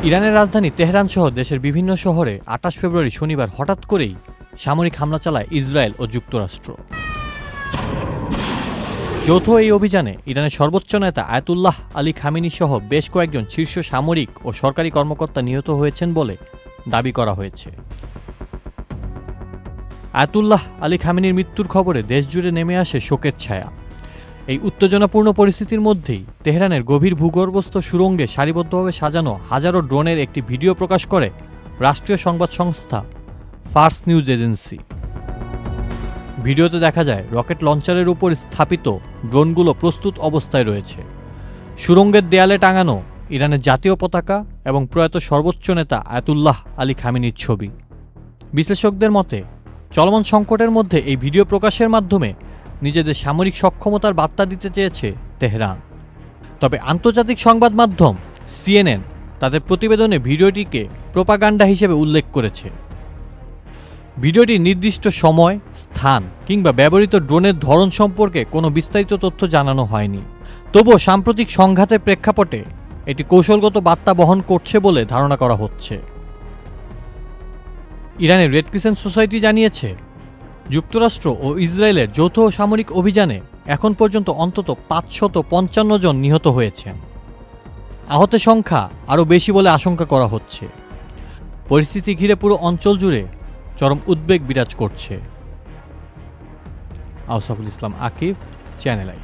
ইরানের রাজধানী তেহরান সহ দেশের বিভিন্ন শহরে ২৮ ফেব্রুয়ারি শনিবার হঠাৎ করেই সামরিক হামলা চালায় ইসরায়েল ও যুক্তরাষ্ট্র। যৌথ এই অভিযানে ইরানের সর্বোচ্চ নেতা আয়াতুল্লাহ আলী খামেনি সহ বেশ কয়েকজন শীর্ষ সামরিক ও সরকারি কর্মকর্তা নিহত হয়েছেন বলে দাবি করা হয়েছে। আয়াতুল্লাহ আলী খামেনির মৃত্যুর খবরে দেশজুড়ে নেমে আসে শোকের ছায়া। এই উত্তেজনাপূর্ণ পরিস্থিতির মধ্যেই তেহরানের গভীর ভূগর্ভস্থ সুড়ঙ্গে সারিবদ্ধভাবে সাজানো হাজারো ড্রোনের একটি ভিডিও প্রকাশ করে রাষ্ট্রীয় সংবাদ সংস্থা ফার্স নিউজ এজেন্সি। ভিডিওতে দেখা যায় রকেট লঞ্চারের উপর স্থাপিত ড্রোনগুলো প্রস্তুত অবস্থায় রয়েছে। সুড়ঙ্গের দেয়ালে টাঙানো ইরানের জাতীয় পতাকা এবং প্রয়াত সর্বোচ্চ নেতা আয়াতুল্লাহ আলী খামেনির ছবি। বিশ্লেষকদের মতে চলমান সংকটের মধ্যে এই ভিডিও প্রকাশের মাধ্যমে নিজেদের সামরিক সক্ষমতার বার্তা দিতে চেয়েছে তেহরান। তবে আন্তর্জাতিক সংবাদ মাধ্যম CNN তাদের প্রতিবেদনে ভিডিওটিকে প্রোপাগান্ডা হিসেবে উল্লেখ করেছে। ভিডিওটির নির্দিষ্ট সময়, স্থান কিংবা ব্যবহৃত ড্রোনের ধরন সম্পর্কে কোনো বিস্তারিত তথ্য জানানো হয়নি। তবুও সাম্প্রতিক সংঘাতের প্রেক্ষাপটে এটি কৌশলগত বার্তা বহন করছে বলে ধারণা করা হচ্ছে। ইরানের রেড ক্রিসেন্ট সোসাইটি জানিয়েছে, যুক্তরাষ্ট্র ও ইসরায়েলের যৌথ সামরিক অভিযানে এখন পর্যন্ত অন্তত ৫৫৫ জন নিহত হয়েছেন। আহতের সংখ্যা আরও বেশি বলে আশঙ্কা করা হচ্ছে। পরিস্থিতি ঘিরে পুরো অঞ্চল জুড়ে চরম উদ্বেগ বিরাজ করছে। আউসাফুল ইসলাম আকিব, চ্যানেল আই।